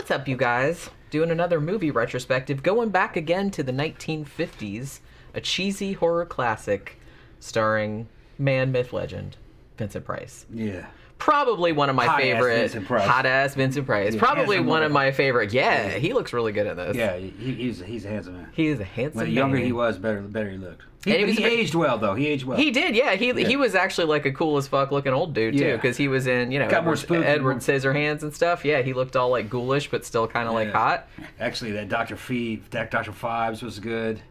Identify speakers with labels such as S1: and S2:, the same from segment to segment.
S1: What's up, you guys? Doing another movie retrospective, going back again to the 1950s, a cheesy horror classic starring man, myth, legend, Vincent Price.
S2: Yeah.
S1: Probably one of my favorite. Hot-ass Vincent Price. Yeah, probably one of my favorite. Yeah, he looks really good in this.
S2: Yeah, he's a handsome man.
S1: He is a handsome man.
S2: The younger he was, better he looked. He aged well, though. He aged well.
S1: He did, yeah. He was actually like a cool as fuck looking old dude, too, because he was in, Edward Scissorhands and stuff. Yeah, he looked all like ghoulish, but still kind of like hot.
S2: Actually, that Dr. Fives was good.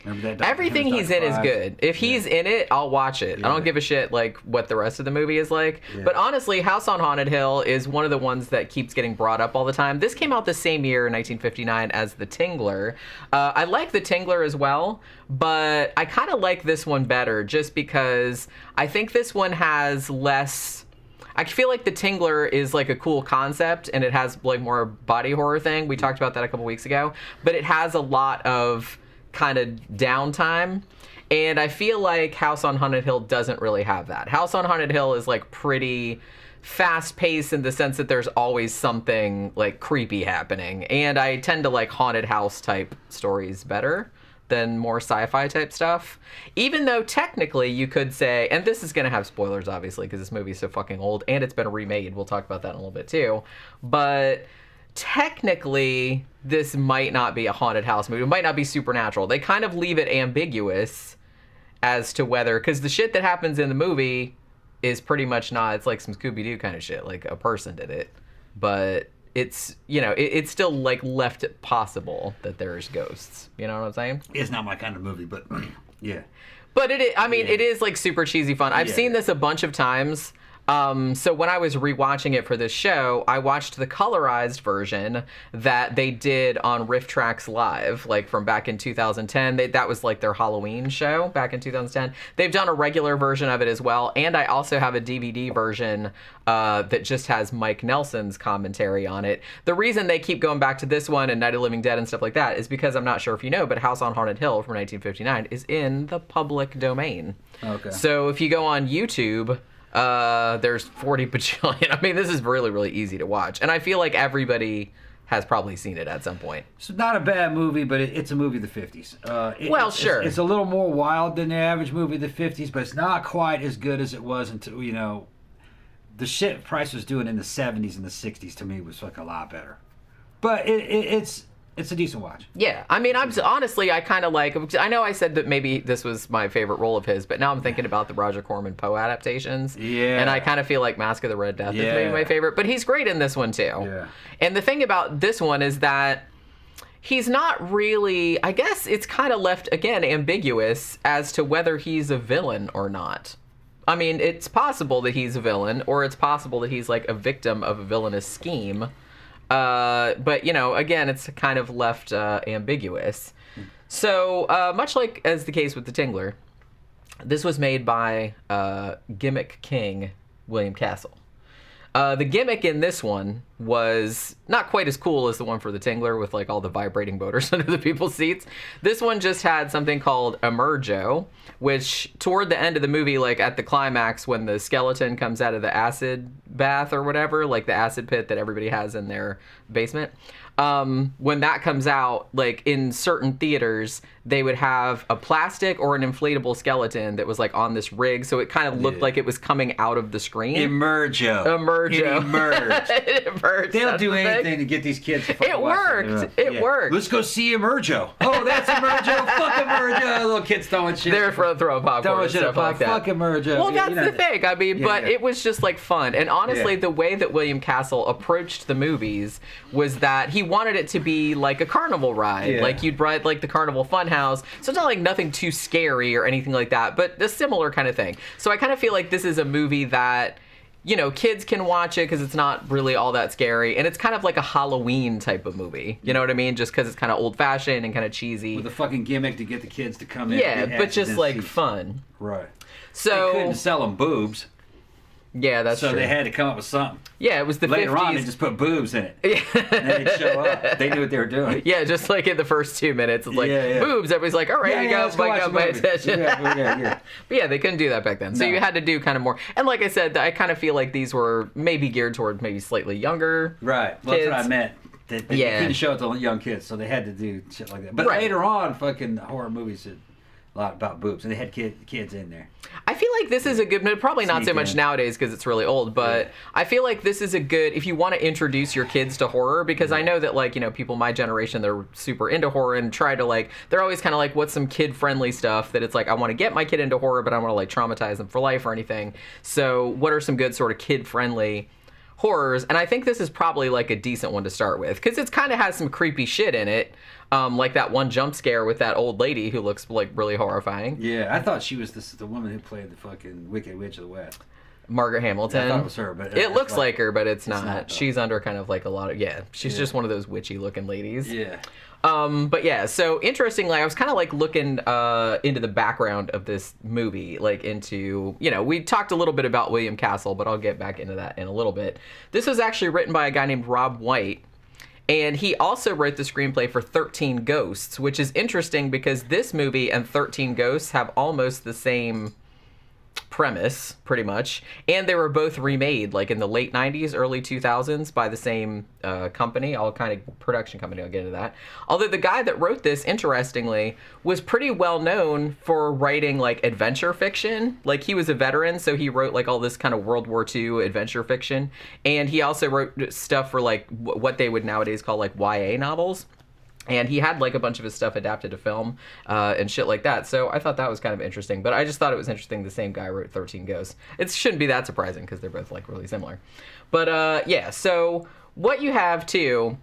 S2: Remember that?
S1: Everything he's in is good. If he's in it, I'll watch it. I don't give a shit like what the rest of the movie is like. Yeah. But honestly, House on Haunted Hill is one of the ones that keeps getting brought up all the time. This came out the same year, 1959, as The Tingler. I like The Tingler as well, but I kind of like this one better just because I think this one has less... I feel like The Tingler is like a cool concept and it has like more body horror thing. We talked about that a couple weeks ago. But it has a lot of kind of downtime, and I feel like House on Haunted Hill doesn't really have that. House on Haunted Hill is like pretty fast-paced in the sense that there's always something like creepy happening, and I tend to like haunted house type stories better than more sci-fi type stuff, even though technically you could say, and this is gonna have spoilers obviously because this movie is so fucking old and it's been remade, we'll talk about that in a little bit too, but technically this might not be a haunted house movie. It might not be supernatural. They kind of leave it ambiguous as to whether, because the shit that happens in the movie is pretty much not, it's like some Scooby-Doo kind of shit, like a person did it, but it's, it's still like left possible that there's ghosts. You know what I'm saying?
S2: It's not my kind of movie, but yeah.
S1: But it is like super cheesy fun. I've seen this a bunch of times. So when I was rewatching it for this show, I watched the colorized version that they did on Riff Tracks Live, like from back in 2010. That was like their Halloween show back in 2010. They've done a regular version of it as well, and I also have a DVD version that just has Mike Nelson's commentary on it. The reason they keep going back to this one and Night of the Living Dead and stuff like that is because I'm not sure if you know, but House on Haunted Hill from 1959 is in the public domain. Okay. So if you go on YouTube... there's 40 bajillion. I mean, this is really, really easy to watch. And I feel like everybody has probably seen it at some point.
S2: It's not a bad movie, but it's a movie of the 50s.
S1: Sure.
S2: It's a little more wild than the average movie of the 50s, but it's not quite as good as it was until, the shit Price was doing in the 70s and the 60s to me was like a lot better. But it's a decent watch.
S1: Yeah. I mean, honestly, I kind of like... I know I said that maybe this was my favorite role of his, but now I'm thinking about the Roger Corman Poe adaptations. Yeah. And I kind of feel like Mask of the Red Death is maybe my favorite, but he's great in this one, too. Yeah. And the thing about this one is that he's not really... I guess it's kind of left, again, ambiguous as to whether he's a villain or not. I mean, it's possible that he's a villain, or it's possible that he's like a victim of a villainous scheme. But, again, it's kind of left ambiguous. So, much like as the case with The Tingler, this was made by gimmick king William Castle. The gimmick in this one was not quite as cool as the one for The Tingler with like all the vibrating motors under the people's seats. This one just had something called Emergo, which toward the end of the movie, like at the climax when the skeleton comes out of the acid bath or whatever, like the acid pit that everybody has in their basement, when that comes out, like in certain theaters, they would have a plastic or an inflatable skeleton that was like on this rig, so it kind of looked like it was coming out of the screen.
S2: Emergo.
S1: It
S2: emerged.
S1: It emerged.
S2: They'll do anything to get these kids to fucking
S1: It worked. It worked.
S2: Let's go see Emergo. Oh, that's Emergo. Fuck Emergo. Little kids throwing shit.
S1: They're throwing popcorn and stuff like that.
S2: Fuck Emergo.
S1: Well, that's the thing. I mean, it was just like fun. And honestly, the way that William Castle approached the movies was that he wanted it to be like a carnival ride. Yeah. Like you'd ride like the Carnival Funhouse. So it's not like nothing too scary or anything like that, but a similar kind of thing. So I kind of feel like this is a movie that, kids can watch it because it's not really all that scary. And it's kind of like a Halloween type of movie. You know what I mean? Just because it's kind of old-fashioned and kind of cheesy.
S2: With a fucking gimmick to get the kids to come in.
S1: Yeah, but just like fun.
S2: Right.
S1: So
S2: they couldn't sell them boobs.
S1: Yeah, that's true.
S2: So they had to come up with something.
S1: Yeah, it was the 50s.
S2: Later on, they just put boobs in it. Yeah. And then they'd show up. They knew what they were doing.
S1: Yeah, just like in the first 2 minutes. It's like, boobs. Everybody's like, all right, you go, pay attention. Yeah. But yeah, they couldn't do that back then. So you had to do kind of more. And like I said, I kind of feel like these were maybe geared toward maybe slightly younger
S2: Right. Well,
S1: kids.
S2: that's what I meant. They couldn't show it to young kids, so they had to do shit like that. But later on, fucking horror movies did a lot about boobs, and they had kids in there.
S1: I feel like this is a good, probably not so much nowadays because it's really old, but I feel like this is a good, if you want to introduce your kids to horror, because I know that, like, you know, people my generation, they're super into horror and try to, like, they're always kind of like, what's some kid-friendly stuff that it's like, I want to get my kid into horror, but I don't want to, like, traumatize them for life or anything. So what are some good sort of kid-friendly horrors? And I think this is probably, like, a decent one to start with, because it kind of has some creepy shit in it. Like that one jump scare with that old lady who looks like really horrifying.
S2: Yeah, I thought she was the woman who played the fucking Wicked Witch of the West.
S1: Margaret Hamilton.
S2: I thought it was her, but
S1: it looks like her, but it's not. She's under kind of like a lot of she's just one of those witchy looking ladies.
S2: Yeah.
S1: But yeah, so interestingly, I was kind of like looking into the background of this movie, like into, you know, we talked a little bit about William Castle, but I'll get back into that in a little bit. This was actually written by a guy named Rob White. And he also wrote the screenplay for 13 Ghosts, which is interesting because this movie and 13 Ghosts have almost the same premise, pretty much. And they were both remade, like in the late 90s, early 2000s by the same company, production company, I'll get into that. Although the guy that wrote this, interestingly, was pretty well known for writing like adventure fiction. Like he was a veteran, so he wrote like all this kind of World War II adventure fiction. And he also wrote stuff for like what they would nowadays call like YA novels. And he had like a bunch of his stuff adapted to film and shit like that. So I thought that was kind of interesting. But I just thought it was interesting the same guy wrote 13 Ghosts. It shouldn't be that surprising because they're both like really similar. But yeah, so what you have too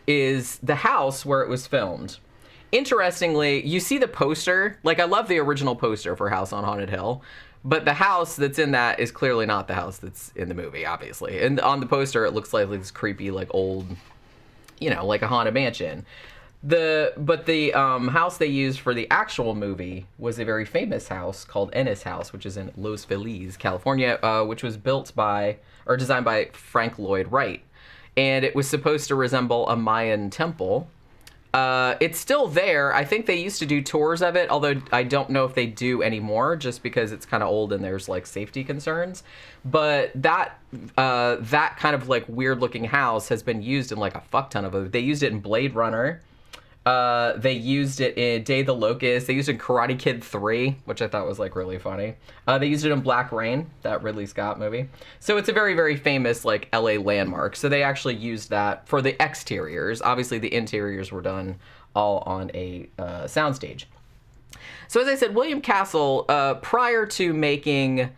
S1: is the house where it was filmed. Interestingly, you see the poster. Like I love the original poster for House on Haunted Hill. But the house that's in that is clearly not the house that's in the movie, obviously. And on the poster, it looks like this creepy, like old... you know, like a haunted mansion. But the house they used for the actual movie was a very famous house called Ennis House, which is in Los Feliz, California, which was designed by Frank Lloyd Wright. And it was supposed to resemble a Mayan temple. It's still there. I think they used to do tours of it, although I don't know if they do anymore, just because it's kind of old and there's like safety concerns. But that kind of like weird looking house has been used in like a fuck ton of it. They used it in Blade Runner. They used it in Day of the Locust. They used it in Karate Kid 3, which I thought was like really funny. They used it in Black Rain, that Ridley Scott movie. So it's a very, very famous like LA landmark. So they actually used that for the exteriors. Obviously the interiors were done all on a soundstage. So as I said, William Castle, prior to making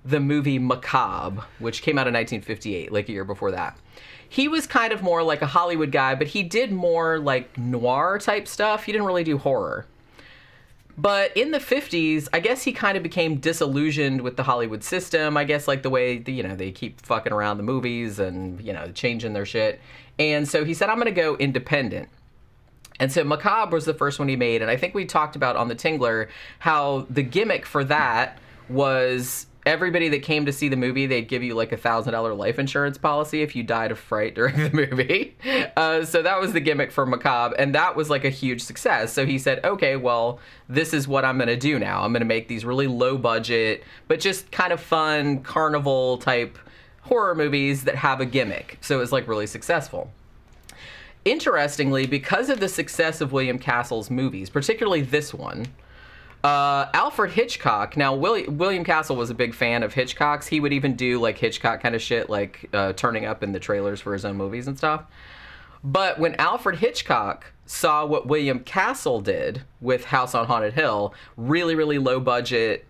S1: the movie Macabre, which came out in 1958, like a year before that, he was kind of more like a Hollywood guy, but he did more like noir type stuff. He didn't really do horror. But in the 50s, I guess he kind of became disillusioned with the Hollywood system. I guess like the way, you know, they keep fucking around the movies and, you know, changing their shit. And so he said, I'm going to go independent. And so Macabre was the first one he made. And I think we talked about on the Tingler how the gimmick for that was... everybody that came to see the movie, they'd give you like $1,000 life insurance policy if you died of fright during the movie. So that was the gimmick for Macabre, and that was like a huge success. So he said, okay, well, this is what I'm going to do now. I'm going to make these really low budget, but just kind of fun carnival type horror movies that have a gimmick. So it was like really successful. Interestingly, because of the success of William Castle's movies, particularly this one, Alfred Hitchcock. Now, William Castle was a big fan of Hitchcock's. He would even do like Hitchcock kind of shit, like turning up in the trailers for his own movies and stuff. But when Alfred Hitchcock saw what William Castle did with House on Haunted Hill, really, really low budget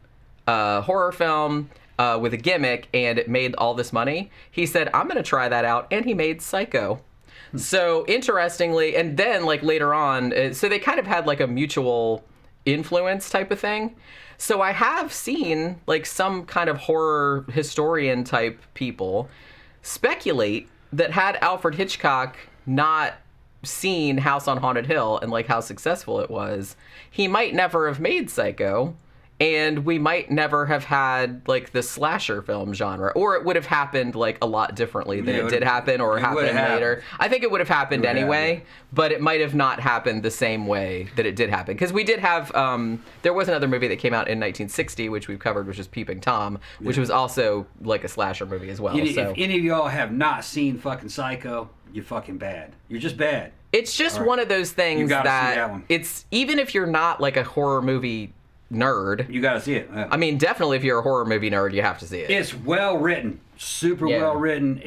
S1: horror film with a gimmick, and it made all this money, he said, I'm going to try that out. And he made Psycho. So interestingly, and then like later on, so they kind of had like a mutual influence type of thing. So I have seen like some kind of horror historian type people speculate that had Alfred Hitchcock not seen House on Haunted Hill and like how successful it was, he might never have made Psycho, and we might never have had like the slasher film genre, or it would have happened like a lot differently than it did happen, or happened later. I think it would have happened anyway, but it might have not happened the same way that it did happen, because we did have there was another movie that came out in 1960 which we've covered, which is Peeping Tom, which was also like a slasher movie as well.
S2: If any of y'all have not seen fucking Psycho, you're fucking bad. You're just bad.
S1: It's just one of those things that it's, even if you're not like a horror movie nerd,
S2: you gotta see it.
S1: I mean, definitely if you're a horror movie nerd, you have to see it.
S2: It's well written, super well written.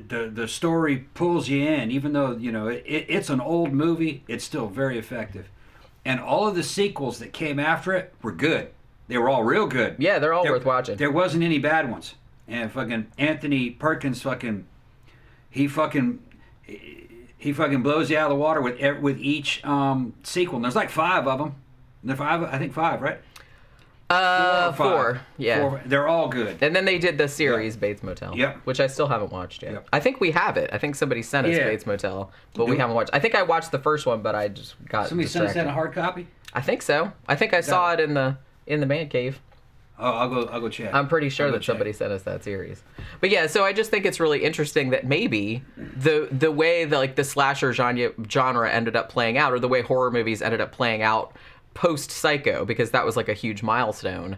S2: The story pulls you in, even though it's an old movie. It's still very effective, and all of the sequels that came after it were good. They were all real good.
S1: Yeah, they're all worth watching.
S2: There wasn't any bad ones. And fucking Anthony Perkins he fucking blows you out of the water with each sequel. And there's like 5 of them. I think 5, right?
S1: 4. Yeah.
S2: 4. They're all good.
S1: And then they did the series Bates Motel.
S2: Yep.
S1: Which I still haven't watched yet.
S2: Yep.
S1: I think we have it. I think somebody sent us Bates Motel, but we haven't watched. I think I watched the first one, but I just got
S2: Somebody
S1: distracted.
S2: sent us that a hard copy?
S1: I think so. I think I saw it in the man cave.
S2: Oh, I'll go check.
S1: I'm pretty sure that somebody sent us that series. But yeah, so I just think it's really interesting that maybe the way the slasher genre ended up playing out, or the way horror movies ended up playing out post Psycho, because that was like a huge milestone,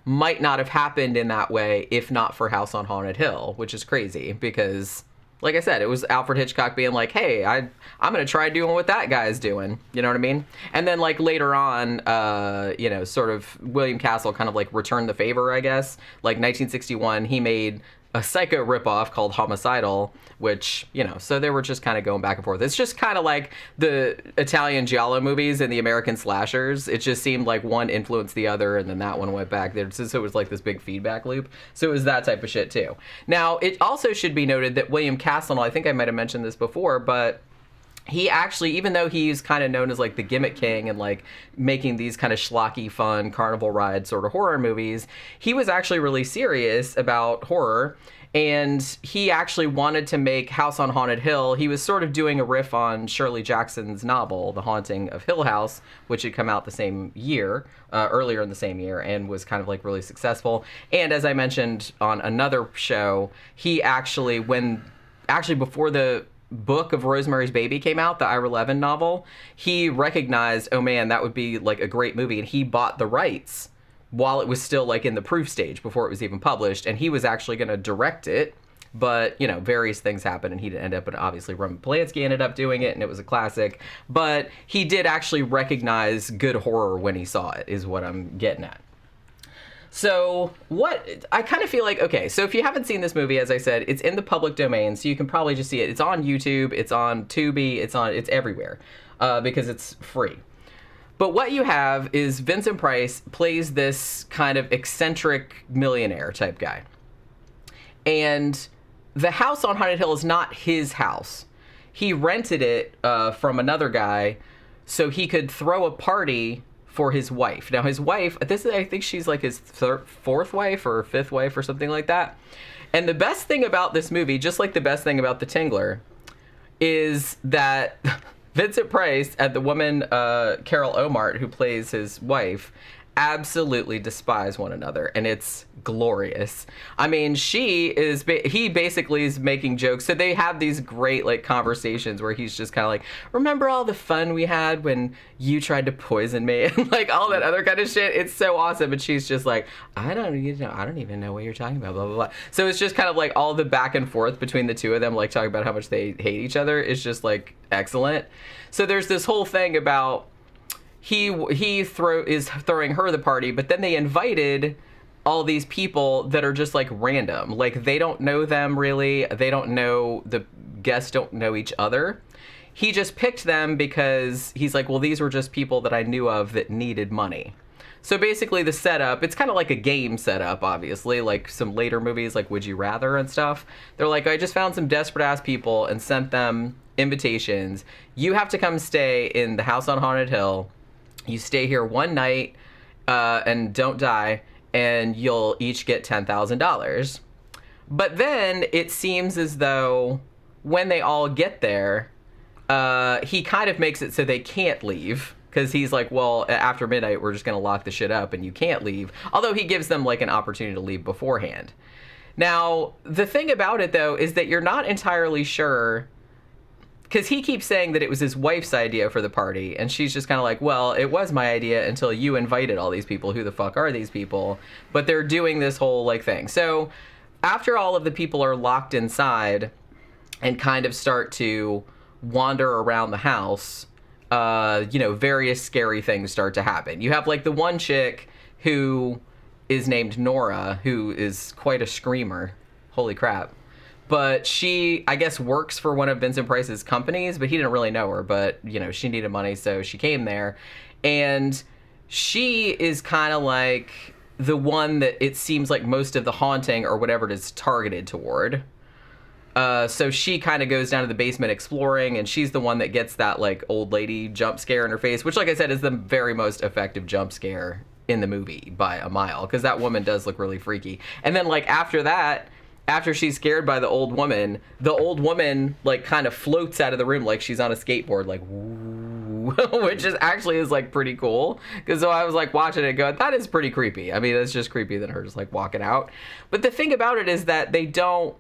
S1: might not have happened in that way if not for House on Haunted Hill, which is crazy because, like I said, it was Alfred Hitchcock being like, hey, I'm going to try doing what that guy's doing. You know what I mean? And then like later on, sort of William Castle kind of like returned the favor, I guess. Like 1961, he made a Psycho ripoff called Homicidal, which, so they were just kind of going back and forth. It's just kind of like the Italian Giallo movies and the American slashers. It just seemed like one influenced the other, and then that one went back there. So it was like this big feedback loop. So it was that type of shit too. Now, it also should be noted that William Castle, I think I might have mentioned this before, but he actually, even though he's kind of known as like the gimmick king and like making these kind of schlocky, fun carnival ride sort of horror movies, he was actually really serious about horror. And he actually wanted to make House on Haunted Hill. He was sort of doing a riff on Shirley Jackson's novel, The Haunting of Hill House, which had come out the same year, earlier in the same year, and was kind of like really successful. And as I mentioned on another show, he actually, before the book of Rosemary's Baby came out, the Ira Levin novel, he recognized, oh man, that would be like a great movie, and he bought the rights while it was still like in the proof stage before it was even published, and he was actually going to direct it, but various things happened and he didn't end up, but obviously Roman Polanski ended up doing it and it was a classic. But he did actually recognize good horror when he saw it, is what I'm getting at. So I kind of feel like, okay, so if you haven't seen this movie, as I said, it's in the public domain, so you can probably just see it. It's on YouTube, it's on Tubi, it's everywhere, because it's free. But what you have is Vincent Price plays this kind of eccentric millionaire type guy. And the house on Haunted Hill is not his house. He rented it from another guy so he could throw a party for his wife. Now his wife, I think she's like his fourth wife or fifth wife or something like that. And the best thing about this movie, just like the best thing about The Tingler, is that Vincent Price and the woman Carol Omart, who plays his wife, absolutely despise one another, and it's glorious. I mean, he basically is making jokes. So they have these great like conversations where he's just kind of like, remember all the fun we had when you tried to poison me, and like all that other kind of shit. It's so awesome. And she's just like, I don't even know what you're talking about, blah blah blah. So it's just kind of like all the back and forth between the two of them, like talking about how much they hate each other, is just like excellent. So there's this whole thing about he is throwing her the party, but then they invited all these people that are just like random. Like they don't know them really. They don't know, the guests don't know each other. He just picked them because he's like, well, these were just people that I knew of that needed money. So basically the setup, it's kind of like a game setup, obviously, like some later movies like Would You Rather and stuff. They're like, I just found some desperate ass people and sent them invitations. You have to come stay in the house on Haunted Hill. You stay here one night and don't die, and you'll each get $10,000. But then it seems as though when they all get there, he kind of makes it so they can't leave because he's like, well, after midnight, we're just going to lock the shit up and you can't leave. Although he gives them like an opportunity to leave beforehand. Now, the thing about it, though, is that you're not entirely sure, because he keeps saying that it was his wife's idea for the party, and she's just kind of like, well, it was my idea until you invited all these people. Who the fuck are these people? But they're doing this whole, like, thing. So after all of the people are locked inside and kind of start to wander around the house, various scary things start to happen. You have, like, the one chick who is named Nora, who is quite a screamer. Holy crap. But she, I guess, works for one of Vincent Price's companies, but he didn't really know her. But, she needed money, so she came there. And she is kind of like the one that it seems like most of the haunting or whatever it is targeted toward. So she kind of goes down to the basement exploring, and she's the one that gets that, like, old lady jump scare in her face, which, like I said, is the very most effective jump scare in the movie by a mile, because that woman does look really freaky. And then, like, after she's scared by the old woman, like, kind of floats out of the room like she's on a skateboard, like, woo, which is like pretty cool. Because so I was like watching it going, that is pretty creepy. I mean, it's just creepy than her just like walking out. But the thing about it is that they don't.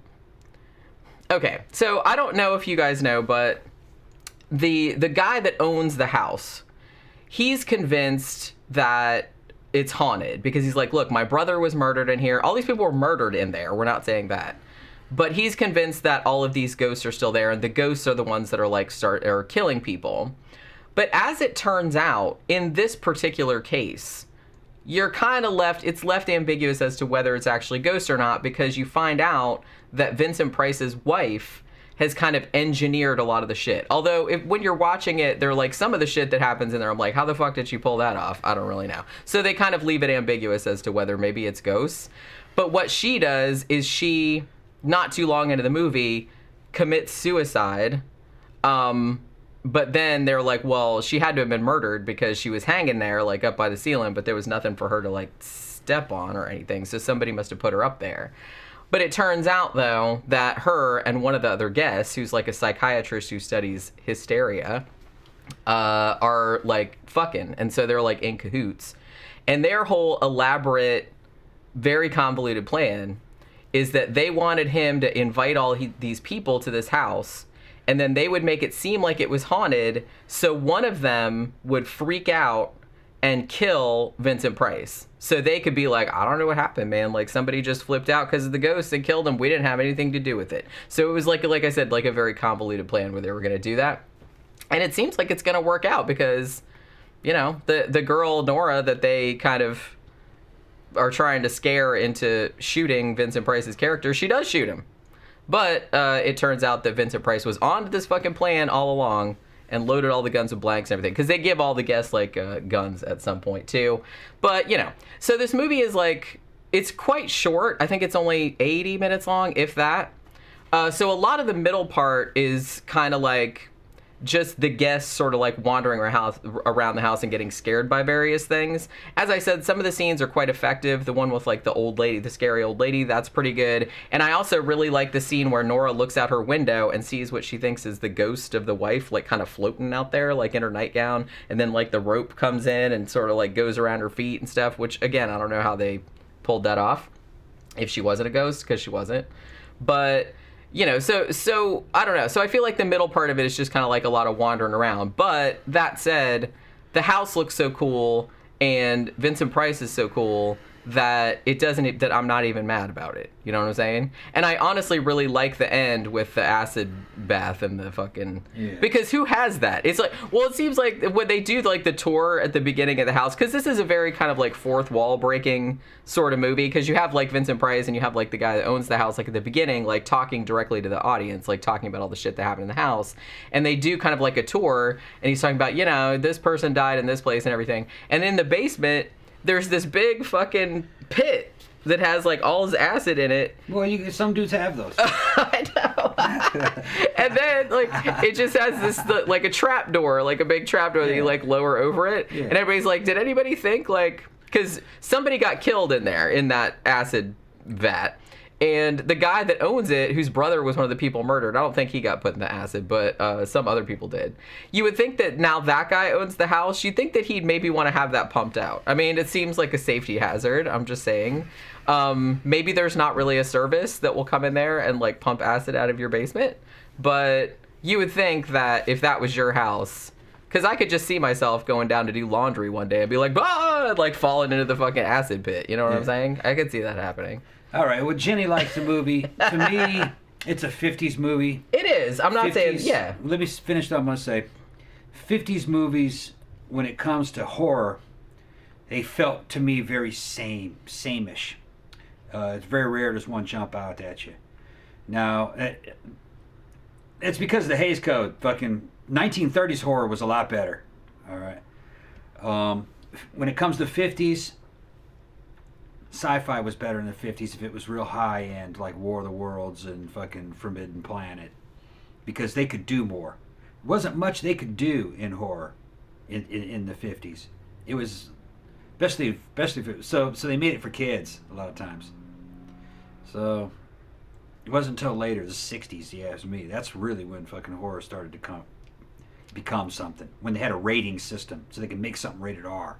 S1: Okay, so I don't know if you guys know, but the guy that owns the house, he's convinced that it's haunted because he's like, look, my brother was murdered in here. All these people were murdered in there. We're not saying that. But he's convinced that all of these ghosts are still there, and the ghosts are the ones that are like are killing people. But as it turns out, in this particular case, you're kind of it's left ambiguous as to whether it's actually ghosts or not, because you find out that Vincent Price's wife has kind of engineered a lot of the shit. Although, when you're watching it, they're like, some of the shit that happens in there, I'm like, how the fuck did she pull that off? I don't really know. So they kind of leave it ambiguous as to whether maybe it's ghosts. But what she does is she, not too long into the movie, commits suicide. But then they're like, well, she had to have been murdered because she was hanging there, like, up by the ceiling, but there was nothing for her to, like, step on or anything. So somebody must have put her up there. But it turns out, though, that her and one of the other guests, who's like a psychiatrist who studies hysteria, are like fucking. And so they're like in cahoots. And their whole elaborate, very convoluted plan is that they wanted him to invite all these people to this house. And then they would make it seem like it was haunted. So one of them would freak out and kill Vincent Price. So they could be like, I don't know what happened, man. Like, somebody just flipped out because of the ghost and killed him. We didn't have anything to do with it. So it was like I said, like a very convoluted plan where they were going to do that. And it seems like it's going to work out because, the girl, Nora, that they kind of are trying to scare into shooting Vincent Price's character, she does shoot him. But it turns out that Vincent Price was onto this fucking plan all along and loaded all the guns with blanks and everything. Because they give all the guests, like, guns at some point, too. But, So this movie is, like, it's quite short. I think it's only 80 minutes long, if that. So a lot of the middle part is kind of, like, just the guests sort of, like, wandering around the house and getting scared by various things. As I said, some of the scenes are quite effective. The one with, like, the old lady, the scary old lady, that's pretty good. And I also really like the scene where Nora looks out her window and sees what she thinks is the ghost of the wife, like, kind of floating out there, like, in her nightgown. And then, like, the rope comes in and sort of, like, goes around her feet and stuff, which, again, I don't know how they pulled that off. If she wasn't a ghost, because she wasn't. But... so I don't know. So I feel like the middle part of it is just kind of like a lot of wandering around. But that said, the house looks so cool and Vincent Price is so cool that that I'm not even mad about it. You know what I'm saying? And I honestly really like the end with the acid bath and the fucking... Yeah. Because who has that? It's like... Well, it seems like when they do, like, the tour at the beginning of the house, because this is a very kind of, like, fourth wall breaking sort of movie, because you have, like, Vincent Price and you have, like, the guy that owns the house, like, at the beginning, like, talking directly to the audience, like, talking about all the shit that happened in the house. And they do kind of, like, a tour, and he's talking about, this person died in this place and everything. And in the basement... There's this big fucking pit that has, like, all his acid in it.
S2: Well, some dudes have those.
S1: I know. And then, like, it just has this, like, a trap door, like a big trap door that you, like, lower over it. Yeah. And everybody's like, did anybody think, like... Because somebody got killed in there, in that acid vat. And the guy that owns it, whose brother was one of the people murdered, I don't think he got put in the acid, but some other people did. You would think that now that guy owns the house, you'd think that he'd maybe want to have that pumped out. I mean, it seems like a safety hazard, I'm just saying. Maybe there's not really a service that will come in there and like pump acid out of your basement, but you would think that if that was your house, because I could just see myself going down to do laundry one day and be like, bah, like falling into the fucking acid pit. You know what I'm saying? I could see that happening.
S2: All right. Well, Jenny likes the movie. To me, it's a 50s movie.
S1: It is. I'm not
S2: 50s,
S1: saying, yeah.
S2: Let me finish. I'm going to say 50s movies, when it comes to horror, they felt to me very same-ish. It's very rare there's one jump out at you. Now, it's because of the Hays Code. Fucking 1930s horror was a lot better. All right. When it comes to 50s, sci-fi was better in the 50s if it was real high end, like War of the Worlds and fucking Forbidden Planet, because they could do more. There wasn't much they could do in horror in the 50s. It was especially if it, so they made it for kids a lot of times. So it wasn't until later, the 60s, you ask me. That's really when fucking horror started to become something. When they had a rating system so they could make something rated R.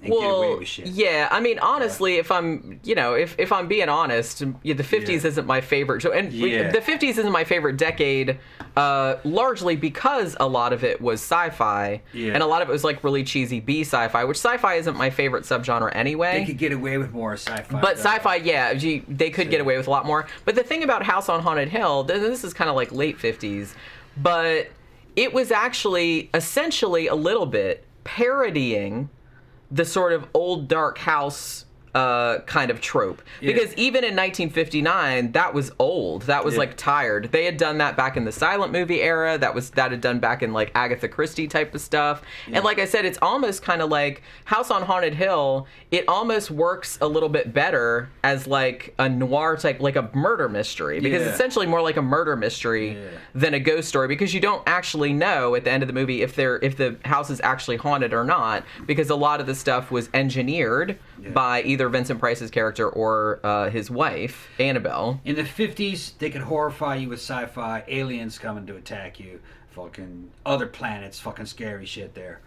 S2: And get away with shit.
S1: Yeah, I mean, honestly, if I'm, if I'm being honest, the 50s isn't my favorite. And the 50s isn't my favorite decade, largely because a lot of it was sci-fi, and a lot of it was like really cheesy B sci-fi, which sci-fi isn't my favorite subgenre anyway.
S2: They could get away with more sci-fi.
S1: But sci-fi, they could get away with a lot more. But the thing about House on Haunted Hill, this is kind of like late 50s, but it was actually essentially a little bit parodying the sort of old dark house kind of trope. Because even in 1959, that was old. That was like tired. They had done that back in the silent movie era. That had done back in like Agatha Christie type of stuff. And like I said, it's almost kind of like House on Haunted Hill. It almost works a little bit better as like a noir type, like a murder mystery. Because it's essentially more like a murder mystery than a ghost story. Because you don't actually know at the end of the movie if the house is actually haunted or not. Because a lot of the stuff was engineered by either Vincent Price's character or his wife, Annabelle.
S2: In the 50s, they could horrify you with sci-fi, aliens coming to attack you, fucking other planets, fucking scary shit there.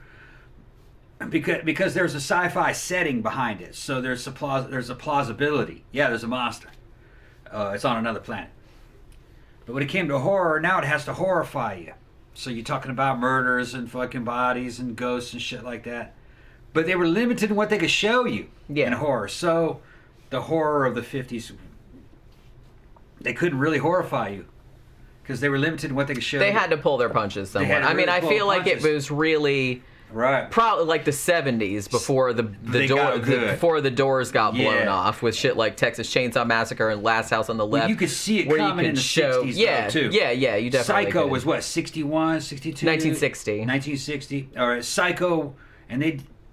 S2: Because there's a sci-fi setting behind it, so there's a plausibility. Yeah, there's a monster. It's on another planet. But when it came to horror, now it has to horrify you. So you're talking about murders and fucking bodies and ghosts and shit like that. But they were limited in what they could show you in horror. So the horror of the 50s, they couldn't really horrify you because they were limited in what they could show you.
S1: They had to pull their punches somewhat. I mean, I feel like it was really probably like the 70s before before the doors got blown off with shit like Texas Chainsaw Massacre and Last House on the Left.
S2: Well, you could see it coming in the 60s too.
S1: Yeah, you definitely
S2: Psycho
S1: could.
S2: was what, 61, 62?
S1: 1960.
S2: 1960. All right, Psycho,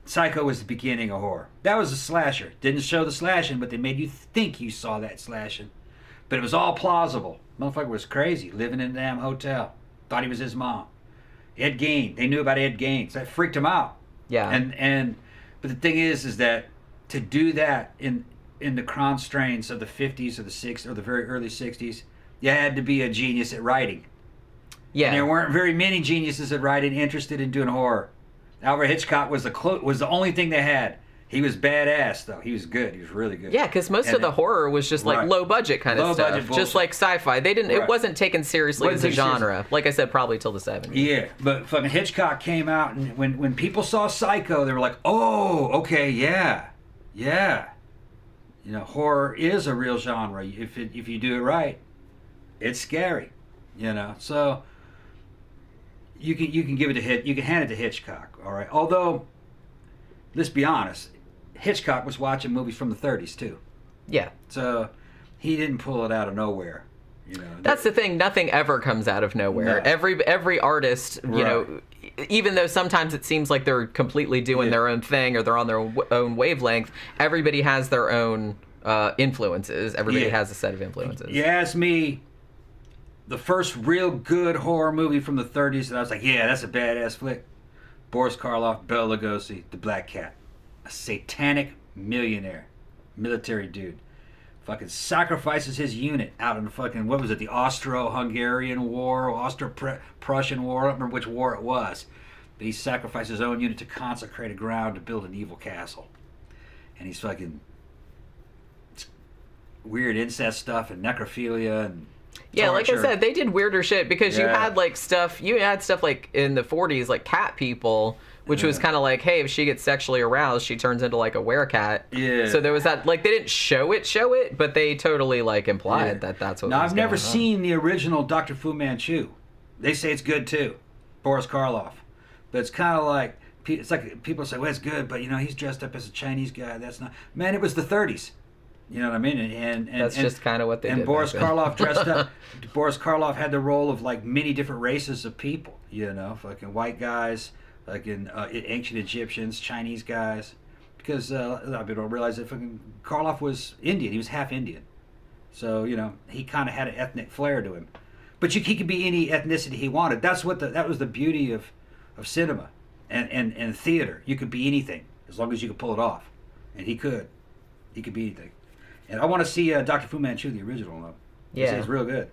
S2: Psycho was the beginning of horror. That was a slasher. Didn't show the slashing, but they made you think you saw that slashing. But it was all plausible. Motherfucker was crazy, living in a damn hotel. Thought he was his mom. Ed Gein. They knew about Ed Gein. So that freaked him out.
S1: Yeah.
S2: But the thing is that to do that in the constraints of the 50s or the 60s or the very early 60s, you had to be a genius at writing.
S1: Yeah.
S2: And there weren't very many geniuses at writing interested in doing horror. Alfred Hitchcock was the only thing they had. He was badass, though. He was good. He was really good.
S1: Yeah, because most of the horror was just like low budget kind of stuff, just like sci-fi. They didn't. It wasn't taken seriously as a genre. Like I said, probably till the 70s.
S2: Yeah, but fucking Hitchcock came out, and when people saw Psycho, they were like, "Oh, okay, yeah." Horror is a real genre if you do it right. It's scary, So you can give it you can hand it to Hitchcock, all right. Although, let's be honest, Hitchcock was watching movies from the 30s too. Yeah. So he didn't pull it out of nowhere.
S1: That's the thing. Nothing ever comes out of nowhere. No. Every artist, even though sometimes it seems like they're completely doing their own thing or they're on their own wavelength, everybody has their own influences. Everybody has a set of influences.
S2: You ask me, the first real good horror movie from the 30s that I was like, yeah, that's a badass flick. Boris Karloff, Bela Lugosi, The Black Cat. A satanic millionaire. Military dude. fucking sacrifices his unit out in the fucking, what was it, the Austro-Hungarian War, Austro-Prussian War, I don't remember which war it was. But he sacrificed his own unit to consecrate a ground to build an evil castle. And he's fucking weird incest stuff and necrophilia and
S1: yeah,
S2: torture.
S1: like I said, they did weirder shit because you had like stuff like in the 40s, like cat people, which was kind of like, hey, if she gets sexually aroused, she turns into like a werecat.
S2: Yeah.
S1: So there was that, like, they didn't show it, but they totally like implied that that's what.
S2: Now,
S1: was
S2: I've never
S1: going on.
S2: seen the original Dr. Fu Manchu. They say it's good too, Boris Karloff, but it's kind of like, it's like people say, well, it's good, but you know, he's dressed up as a Chinese guy. That's not, man. It was the 30s. You know what I mean? And
S1: that's just kind of what they did.
S2: And Boris
S1: back then.
S2: Karloff dressed up. Boris Karloff had the role of like many different races of people. You know, fucking white guys, like in ancient Egyptians, Chinese guys. Because a lot of people don't realize that fucking Karloff was Indian. He was half Indian. So you know, he kind of had an ethnic flair to him. But he could be any ethnicity he wanted. That was the beauty of cinema and theater. You could be anything as long as you could pull it off, and he could be anything. And I want to see Dr. Fu Manchu, the original, though.
S1: Yeah,
S2: it's real good.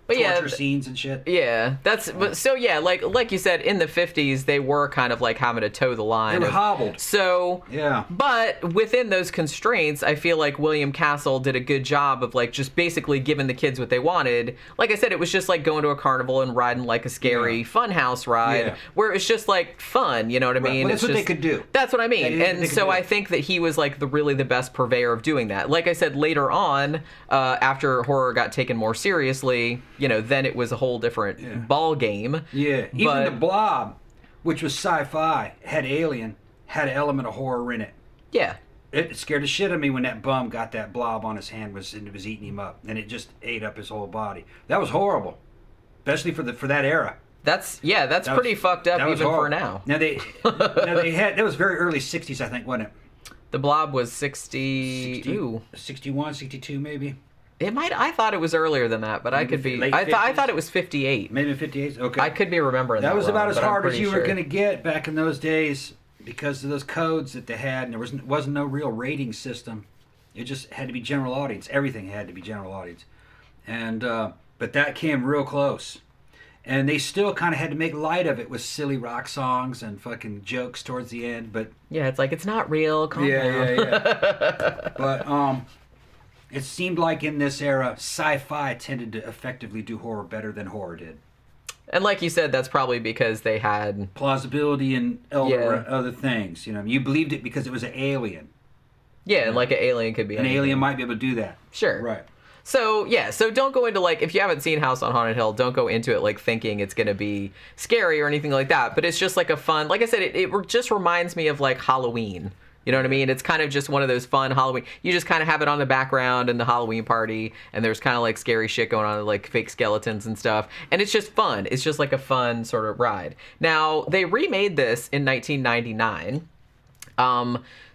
S1: But
S2: torture scenes and shit.
S1: Yeah, but so yeah, like you said, in the 50s they were kind of like having to toe the line.
S2: They were hobbled.
S1: So
S2: yeah,
S1: but within those constraints, I feel like William Castle did a good job of like just basically giving the kids what they wanted. Like I said, it was just like going to a carnival and riding like a scary funhouse ride, where it's just like fun. You know what I mean?
S2: Well, that's what they could do.
S1: That's what I mean. And so I think that he was like really the best purveyor of doing that. Like I said, later on, after horror got taken more seriously, you know, then it was a whole different ball game.
S2: Yeah, even the Blob, which was sci-fi, had an element of horror in it.
S1: Yeah.
S2: It scared the shit out of me when that bum got that blob on his hand and it was eating him up, and it just ate up his whole body. That was horrible, especially for that era.
S1: That's pretty fucked up even for now.
S2: Now they had, that was very early 60s, I think, wasn't it?
S1: The Blob was 61,
S2: 62 maybe.
S1: It might. I thought it was earlier than that, but maybe I could be. I thought it was 58.
S2: Maybe 58. Okay.
S1: I could be remembering that.
S2: That was
S1: wrong,
S2: about as hard as you
S1: sure.
S2: were going to get back in those days because of those codes that they had, and there wasn't no real rating system. It just had to be general audience. Everything had to be general audience, and but that came real close. And they still kind of had to make light of it with silly rock songs and fucking jokes towards the end. But
S1: yeah, it's like it's not real. Calm down.
S2: Yeah. But it seemed like in this era, sci-fi tended to effectively do horror better than horror did.
S1: And like you said, that's probably because they had
S2: plausibility and other things. You know, you believed it because it was an alien.
S1: Yeah, and like an alien could be
S2: an alien might be able to do that.
S1: Sure.
S2: Right.
S1: So, yeah, so don't go into, like, if you haven't seen House on Haunted Hill, don't go into it, like, thinking it's going to be scary or anything like that. But it's just, like, a fun, like I said, it just reminds me of, like, Halloween. You know what I mean? It's kind of just one of those fun Halloween. You just kind of have it on the background in the Halloween party, and there's kind of, like, scary shit going on, like, fake skeletons and stuff. And it's just fun. It's just, like, a fun sort of ride. Now, they remade this in 1999.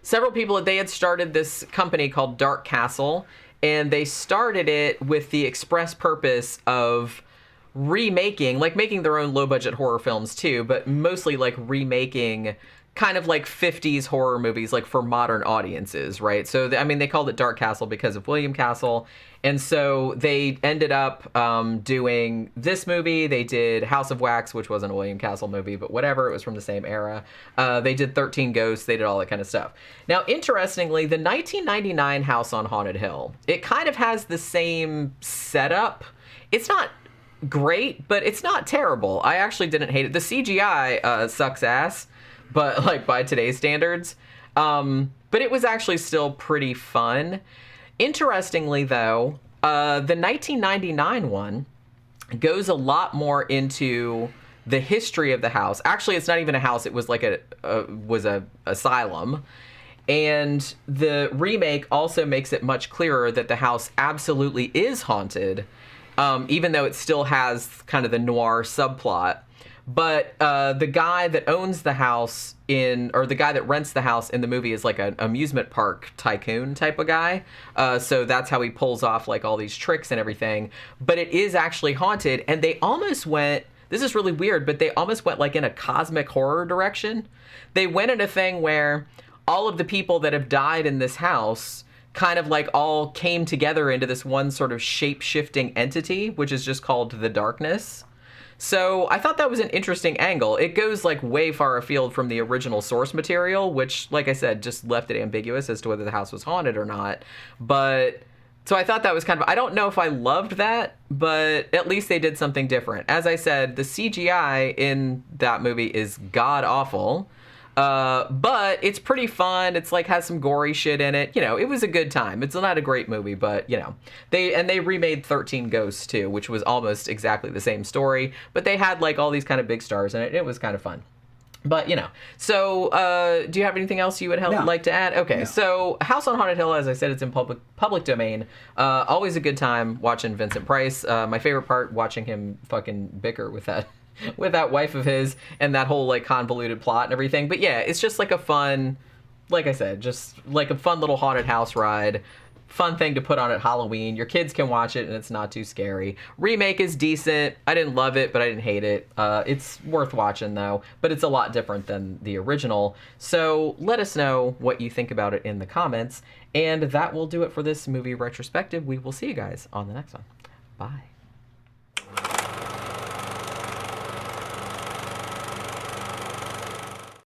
S1: Several people, they had started this company called Dark Castle, and they started it with the express purpose of remaking, like making their own low-budget horror films too, but mostly like remaking kind of like 50s horror movies, like for modern audiences, right? So, they called it Dark Castle because of William Castle. And so they ended up doing this movie. They did House of Wax, which wasn't a William Castle movie, but whatever. It was from the same era. They did 13 Ghosts. They did all that kind of stuff. Now, interestingly, the 1999 House on Haunted Hill, it kind of has the same setup. It's not great, but it's not terrible. I actually didn't hate it. The CGI sucks ass, but like by today's standards. But it was actually still pretty fun. Interestingly, though, the 1999 one goes a lot more into the history of the house. Actually, it's not even a house. It was like a asylum. And the remake also makes it much clearer that the house absolutely is haunted, even though it still has kind of the noir subplot. But the guy that owns the house or the guy that rents the house in the movie is like an amusement park tycoon type of guy. So that's how he pulls off like all these tricks and everything. But it is actually haunted, and they almost went, this is really weird, but they almost went like in a cosmic horror direction. They went in a thing where all of the people that have died in this house, kind of like all came together into this one sort of shape-shifting entity, which is just called the Darkness. So I thought that was an interesting angle. It goes like way far afield from the original source material, which, like I said, just left it ambiguous as to whether the house was haunted or not. But so I thought that was kind of, I don't know if I loved that, but at least they did something different. As I said, the CGI in that movie is god awful. But it's pretty fun. It's like has some gory shit in it. You know, it was a good time. It's not a great movie, but you know, they remade 13 Ghosts too, which was almost exactly the same story, but they had like all these kind of big stars in it. It was kind of fun. But, you know, so do you have anything else you would like to add? Okay, no. So House on Haunted Hill, as I said, it's in public domain. Always a good time watching Vincent Price. My favorite part, watching him fucking bicker with that wife of his and that whole like convoluted plot and everything. But yeah, it's just like a fun, like I said, just like a fun little haunted house ride. Fun thing to put on at Halloween. Your kids can watch it and it's not too scary. Remake is decent. I didn't love it, but I didn't hate it. It's worth watching though, but it's a lot different than the original. So let us know what you think about it in the comments. And that will do it for this movie retrospective. We will see you guys on the next one. Bye.